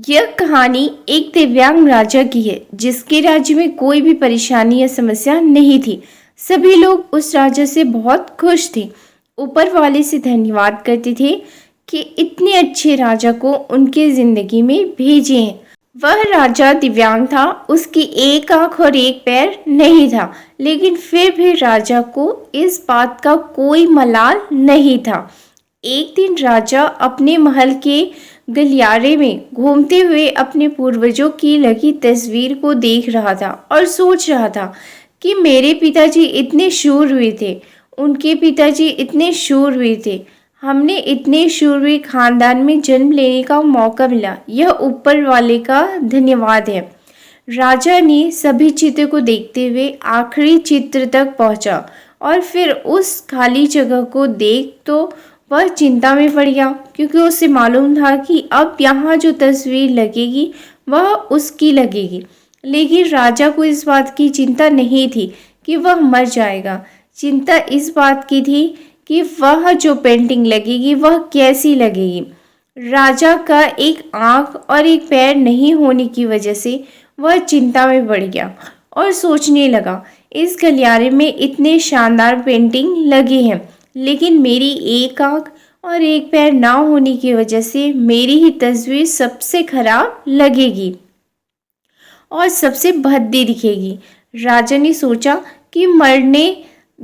यह कहानी एक दिव्यांग राजा की है जिसके राज्य में कोई भी परेशानी या समस्या नहीं थी। सभी लोग उस राजा से बहुत खुश थे। ऊपर वाले से धन्यवाद करते थे कि इतने अच्छे राजा को उनके जिंदगी में भेजे हैं। वह राजा दिव्यांग था, उसकी एक आंख और एक पैर नहीं था, लेकिन फिर भी राजा को इस बात का कोई मलाल नहीं था। एक दिन राजा अपने महल के गलियारे में घूमते हुए अपने पूर्वजों की लगी तस्वीर को देख रहा था और सोच रहा था कि मेरे पिताजी इतने शूरवीर थे, उनके पिताजी इतने शूरवीर थे, हमने इतने शूरवीर खानदान में जन्म लेने का मौका मिला, यह ऊपर वाले का धन्यवाद है। राजा ने सभी चित्र को देखते हुए आखिरी चित्र तक पहुंचा और फिर उस खाली जगह को देख तो वह चिंता में पड़ गया, क्योंकि उसे मालूम था कि अब यहाँ जो तस्वीर लगेगी वह उसकी लगेगी। लेकिन राजा को इस बात की चिंता नहीं थी कि वह मर जाएगा। चिंता इस बात की थी कि वह जो पेंटिंग लगेगी वह कैसी लगेगी। राजा का एक आंख और एक पैर नहीं होने की वजह से वह चिंता में पड़ गया और सोचने लगा, इस गलियारे में इतने शानदार पेंटिंग लगे हैं, लेकिन मेरी एक आंख और एक पैर ना होने की वजह से मेरी ही तस्वीर सबसे खराब लगेगी और सबसे भद्दी दिखेगी। राजा ने सोचा कि मरने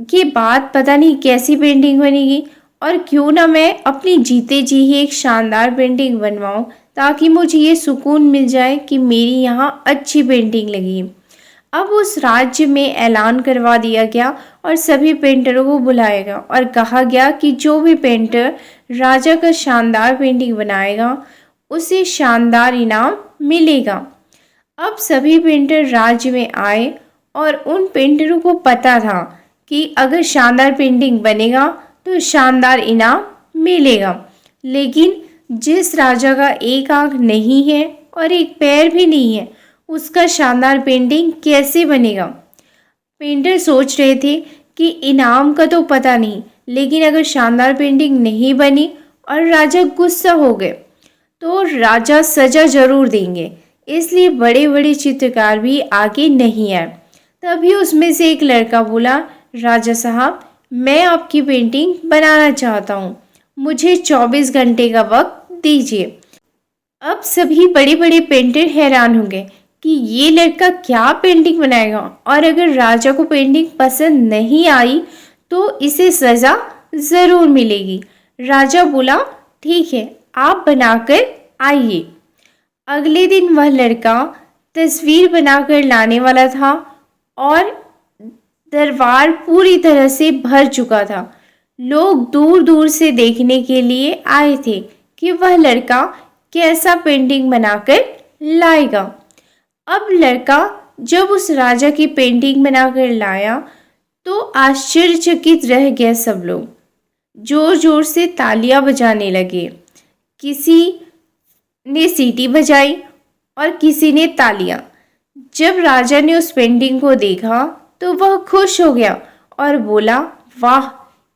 के बाद पता नहीं कैसी पेंटिंग बनेगी, और क्यों ना मैं अपनी जीते जी ही एक शानदार पेंटिंग बनवाऊं, ताकि मुझे ये सुकून मिल जाए कि मेरी यहाँ अच्छी पेंटिंग लगी। अब उस राज्य में ऐलान करवा दिया गया और सभी पेंटरों को बुलाया गया और कहा गया कि जो भी पेंटर राजा का शानदार पेंटिंग बनाएगा उसे शानदार इनाम मिलेगा। अब सभी पेंटर राज्य में आए और उन पेंटरों को पता था कि अगर शानदार पेंटिंग बनेगा तो शानदार इनाम मिलेगा। लेकिन जिस राजा का एक आंख नहीं है और एक पैर भी नहीं है, उसका शानदार पेंटिंग कैसे बनेगा। पेंटर सोच रहे थे कि इनाम का तो पता नहीं, लेकिन अगर शानदार पेंटिंग नहीं बनी और राजा गुस्सा हो गए तो राजा सजा जरूर देंगे, इसलिए बड़े बड़े चित्रकार भी आगे नहीं आए। तभी उसमें से एक लड़का बोला, राजा साहब, मैं आपकी पेंटिंग बनाना चाहता हूँ, मुझे 24 घंटे का वक्त दीजिए। अब सभी बड़े बड़े पेंटर हैरान होंगे कि ये लड़का क्या पेंटिंग बनाएगा, और अगर राजा को पेंटिंग पसंद नहीं आई तो इसे सज़ा ज़रूर मिलेगी। राजा बोला, ठीक है, आप बनाकर आइए। अगले दिन वह लड़का तस्वीर बनाकर लाने वाला था और दरबार पूरी तरह से भर चुका था। लोग दूर दूर से देखने के लिए आए थे कि वह लड़का कैसा पेंटिंग बनाकर लाएगा। अब लड़का जब उस राजा की पेंटिंग बनाकर लाया तो आश्चर्यचकित रह गए सब लोग। जोर जोर से तालियां बजाने लगे, किसी ने सीटी बजाई और किसी ने तालियां। जब राजा ने उस पेंटिंग को देखा तो वह खुश हो गया और बोला, वाह,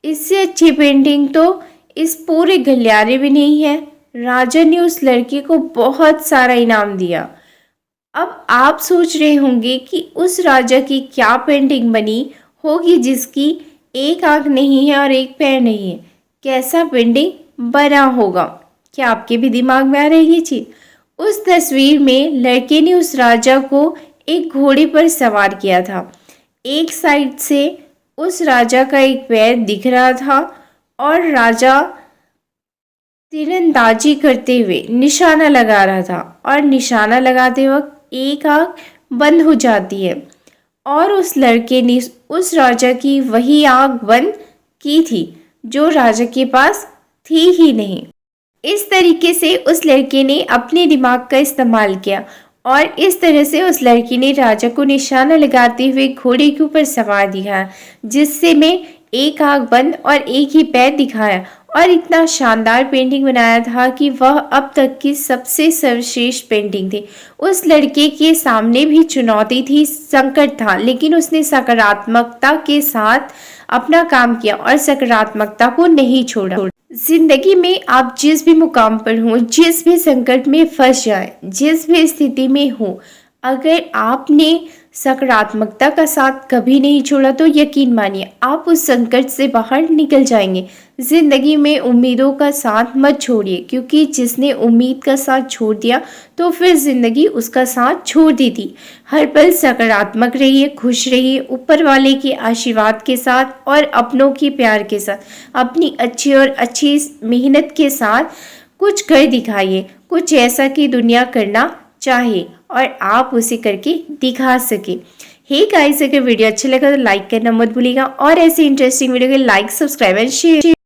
इससे अच्छी पेंटिंग तो इस पूरे गलियारे में नहीं है। राजा ने उस लड़के को बहुत सारा इनाम दिया। अब आप सोच रहे होंगे कि उस राजा की क्या पेंटिंग बनी होगी जिसकी एक आंख नहीं है और एक पैर नहीं है, कैसा पेंटिंग बना होगा। क्या आपके भी दिमाग में आ रही चीज? उस तस्वीर में लड़के ने उस राजा को एक घोड़े पर सवार किया था। एक साइड से उस राजा का एक पैर दिख रहा था और राजा तीरंदाजी करते हुए निशाना लगा रहा था, और निशाना लगाते वक्त एक आंख बंद हो जाती है, और उस लड़के ने उस राजा की वही आंख बंद की थी जो राजा के पास थी ही नहीं। इस तरीके से उस लड़के ने अपने दिमाग का इस्तेमाल किया और इस तरह से उस लड़की ने राजा को निशाना लगाते हुए घोड़े के ऊपर सवार दिखाया, जिससे में एक आंख बंद और एक ही पैर दिखाया, और इतना शानदार पेंटिंग बनाया था कि वह अब तक की सबसे सर्वश्रेष्ठ पेंटिंग थी। उस लड़के के सामने भी चुनौती थी, संकट था, लेकिन उसने सकारात्मकता के साथ अपना काम किया और सकारात्मकता को नहीं छोड़ा। जिंदगी में आप जिस भी मुकाम पर हो, जिस भी संकट में फंस जाए, जिस भी स्थिति में हो, अगर आपने सकारात्मकता का साथ कभी नहीं छोड़ा तो यकीन मानिए आप उस संकट से बाहर निकल जाएंगे। जिंदगी में उम्मीदों का साथ मत छोड़िए, क्योंकि जिसने उम्मीद का साथ छोड़ दिया तो फिर जिंदगी उसका साथ छोड़ देती। हर पल सकारात्मक रहिए, खुश रहिए, ऊपर वाले के आशीर्वाद के साथ और अपनों के प्यार के साथ, अपनी अच्छी और अच्छी मेहनत के साथ कुछ कर दिखाइए, कुछ ऐसा कि दुनिया करना चाहे और आप उसे करके दिखा सके। हे गाइस, अगर वीडियो अच्छा लगा तो लाइक करना मत भूलिएगा और ऐसे इंटरेस्टिंग वीडियो के लाइक, सब्सक्राइब एंड शेयर।